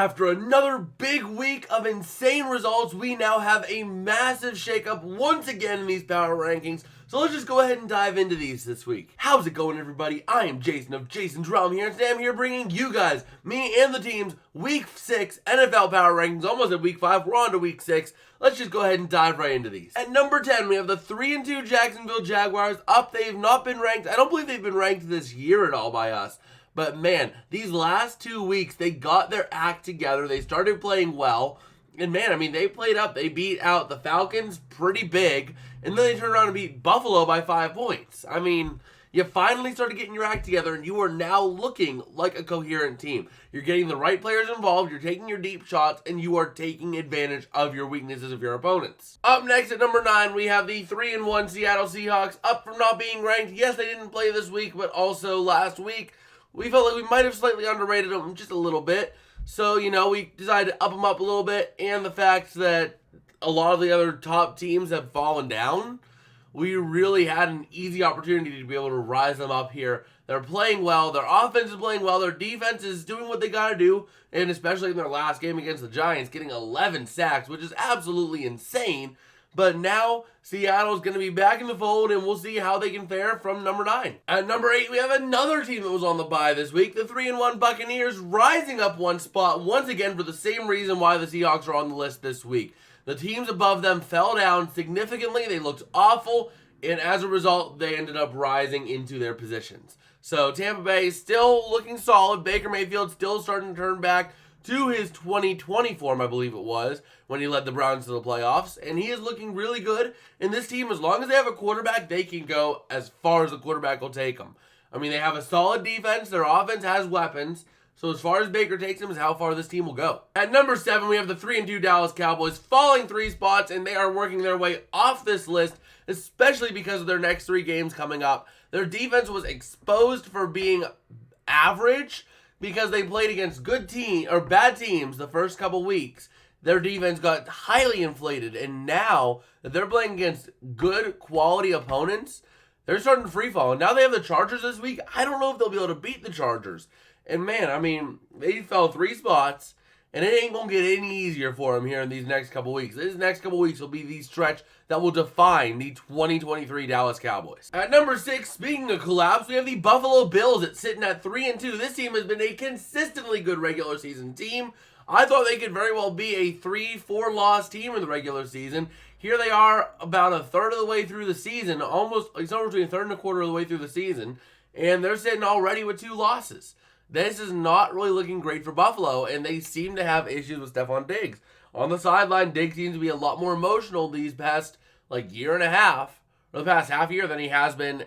After another big week of insane results, we now have a massive shakeup once again in these power rankings. So let's just go ahead and dive into these this week. How's it going, everybody? I am Jason of Jason's Realm here, and today I'm here bringing you guys, me and the team's Week 6 NFL Power Rankings. Almost at Week 5, we're on to Week 6. Let's just go ahead and dive right into these. At number 10, we have the 3-2 Jacksonville Jaguars up. They've not been ranked. I don't believe they've been ranked this year at all by us. But man, these last 2 weeks, they got their act together. They started playing well. And man, I mean, they played up. They beat out the Falcons pretty big. And then they turned around and beat Buffalo by 5 points. I mean, you finally started getting your act together, and you are now looking like a coherent team. You're getting the right players involved, you're taking your deep shots, and you are taking advantage of your weaknesses of your opponents. Up next at number 9, we have the 3-1 Seattle Seahawks, up from not being ranked. Yes, they didn't play this week, but also last week, we felt like we might have slightly underrated them just a little bit. So, we decided to up them up a little bit, and the fact that a lot of the other top teams have fallen down, we really had an easy opportunity to be able to rise them up here. They're playing well, their offense is playing well, their defense is doing what they gotta do, and especially in their last game against the Giants, getting 11 sacks, which is absolutely insane. But now, Seattle's going to be back in the fold, and we'll see how they can fare from number 9. At number 8, we have another team that was on the bye this week, the 3-1 Buccaneers, rising up one spot once again for the same reason why the Seahawks are on the list this week. The teams above them fell down significantly, they looked awful, and as a result, they ended up rising into their positions. So Tampa Bay still looking solid, Baker Mayfield still starting to turn back to his 2020 form, I believe it was, when he led the Browns to the playoffs, and he is looking really good. And this team, as long as they have a quarterback, they can go as far as the quarterback will take them. I mean, they have a solid defense, their offense has weapons, so as far as Baker takes them is how far this team will go. At number 7, we have the 3-2 Dallas Cowboys, falling 3 spots, and they are working their way off this list, especially because of their next 3 games coming up. Their defense was exposed for being average, because they played against bad teams the first couple weeks. Their defense got highly inflated, and now that they're playing against good quality opponents, they're starting to free fall. And now they have the Chargers this week. I don't know if they'll be able to beat the Chargers. And man, I mean, they fell 3 spots, and it ain't gonna get any easier for them here in these next couple weeks. These next couple weeks will be the stretch that will define the 2023 Dallas Cowboys. At number 6, speaking of collapse, we have the Buffalo Bills sitting at 3-2. This team has been a consistently good regular season team. I thought they could very well be a 3-4 loss team in the regular season. Here they are about a third of the way through the season, almost like somewhere between a third and a quarter of the way through the season, and they're sitting already with 2 losses. This is not really looking great for Buffalo, and they seem to have issues with Stephon Diggs. On the sideline, Diggs seems to be a lot more emotional these past year and a half, or the past half year, than he has been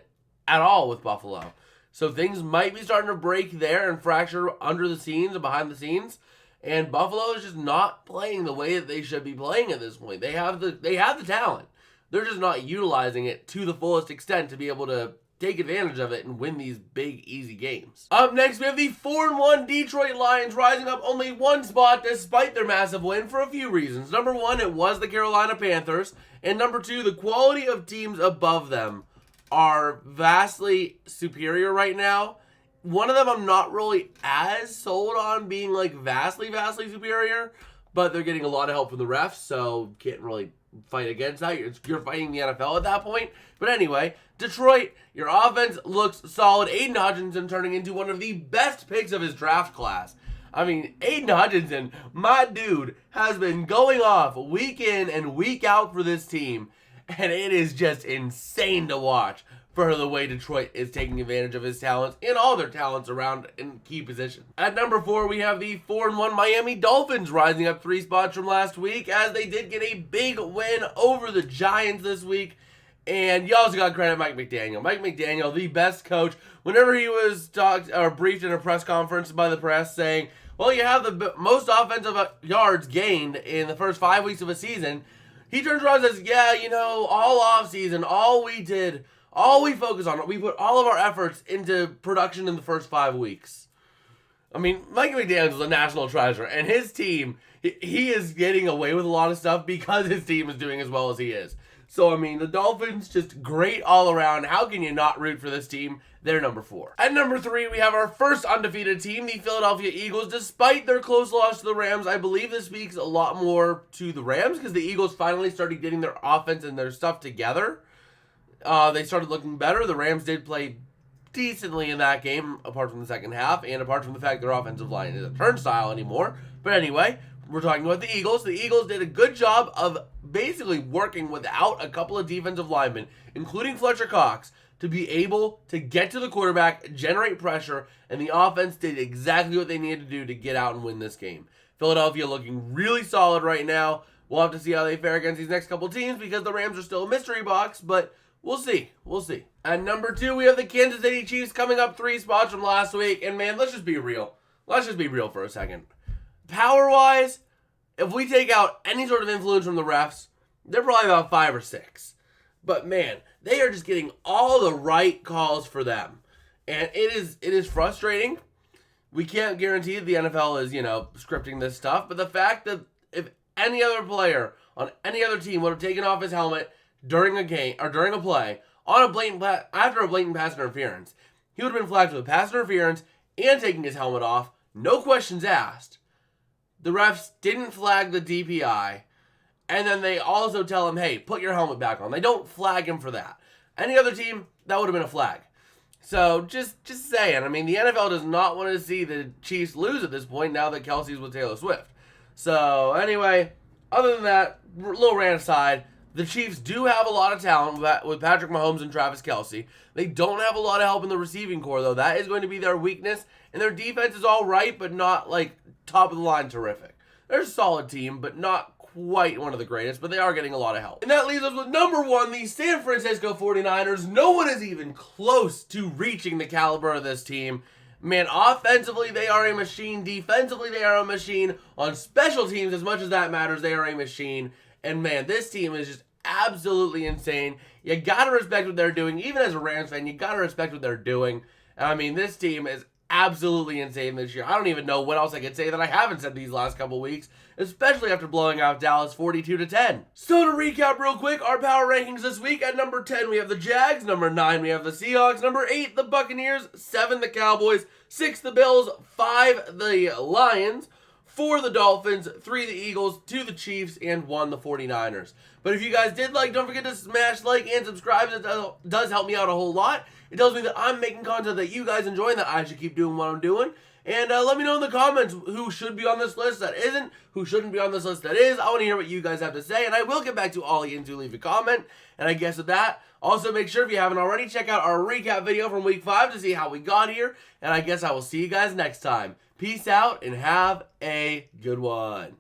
at all with Buffalo. So things might be starting to break there and fracture under the scenes and behind the scenes, and Buffalo is just not playing the way that they should be playing at this point. They have the talent. They're just not utilizing it to the fullest extent to be able to take advantage of it and win these big, easy games. Up next, we have the 4-1 Detroit Lions rising up only 1 spot despite their massive win for a few reasons. Number 1, it was the Carolina Panthers. And number 2, the quality of teams above them are vastly superior right now. One of them I'm not really as sold on being vastly superior, but they're getting a lot of help from the refs, so can't really fight against that. You're fighting the NFL at that point. But anyway, Detroit, your offense looks solid. Aiden Hutchinson turning into one of the best picks of his draft class. I mean, Aiden Hutchinson, my dude, has been going off week in and week out for this team, and it is just insane to watch for the way Detroit is taking advantage of his talents and all their talents around in key positions. At number 4, we have the 4-1 Miami Dolphins rising up 3 spots from last week, as they did get a big win over the Giants this week. And you also got to credit Mike McDaniel. Mike McDaniel, the best coach. Whenever he was briefed in a press conference by the press saying, well, you have the most offensive yards gained in the first 5 weeks of a season, he turns around and says, yeah, all offseason, all we focus on, we put all of our efforts into production in the first 5 weeks. I mean, Mike McDaniel is a national treasure, and his team, he is getting away with a lot of stuff because his team is doing as well as he is. So, I mean, the Dolphins, just great all around. How can you not root for this team? They're number 4. At number 3, we have our first undefeated team, the Philadelphia Eagles. Despite their close loss to the Rams, I believe this speaks a lot more to the Rams because the Eagles finally started getting their offense and their stuff together. They started looking better. The Rams did play decently in that game, apart from the second half, and apart from the fact their offensive line isn't a turnstile anymore. But anyway, we're talking about the Eagles. The Eagles did a good job of basically working without a couple of defensive linemen, including Fletcher Cox, to be able to get to the quarterback, generate pressure, and the offense did exactly what they needed to do to get out and win this game. Philadelphia looking really solid right now. We'll have to see how they fare against these next couple teams because the Rams are still a mystery box, but we'll see. We'll see. At number 2, we have the Kansas City Chiefs coming up 3 spots from last week. And man, let's just be real. Let's just be real for a second. Power-wise, if we take out any sort of influence from the refs, they're probably about 5 or 6. But man, they are just getting all the right calls for them. And it is frustrating. We can't guarantee that the NFL is, scripting this stuff. But the fact that if any other player on any other team would have taken off his helmet during a game or during a play on after a blatant pass interference, he would have been flagged for the pass interference and taking his helmet off, no questions asked. The refs didn't flag the DPI, and then they also tell him, hey, put your helmet back on. They don't flag him for that. Any other team, that would have been a flag. So, just saying, I mean, the NFL does not want to see the Chiefs lose at this point now that Kelsey's with Taylor Swift. So, anyway, other than that, little rant aside, the Chiefs do have a lot of talent with Patrick Mahomes and Travis Kelce. They don't have a lot of help in the receiving core, though. That is going to be their weakness. And their defense is all right, but not, top of the line terrific. They're a solid team, but not quite one of the greatest, but they are getting a lot of help. And that leaves us with number 1, the San Francisco 49ers. No one is even close to reaching the caliber of this team. Man, offensively, they are a machine. Defensively, they are a machine. On special teams, as much as that matters, they are a machine. And man, this team is just absolutely insane. You gotta respect what they're doing. Even as a Rams fan, you gotta respect what they're doing. I mean, this team is absolutely insane this year. I don't even know what else I could say that I haven't said these last couple weeks, especially after blowing out Dallas 42-10. So to recap real quick, our power rankings this week: at number 10, we have the Jags. Number 9, we have the Seahawks. Number 8, the Buccaneers. 7, the Cowboys. 6, the Bills. 5, the Lions. 4, the Dolphins. 3, the Eagles. 2, the Chiefs. And 1, the 49ers. But if you guys did like, don't forget to smash like and subscribe. It does help me out a whole lot. It tells me that I'm making content that you guys enjoy and that I should keep doing what I'm doing. And let me know in the comments who should be on this list that isn't, who shouldn't be on this list that is. I want to hear what you guys have to say, and I will get back to all you to leave a comment. And I guess with that, also make sure if you haven't already, check out our recap video from week 5 to see how we got here. And I guess I will see you guys next time. Peace out and have a good one.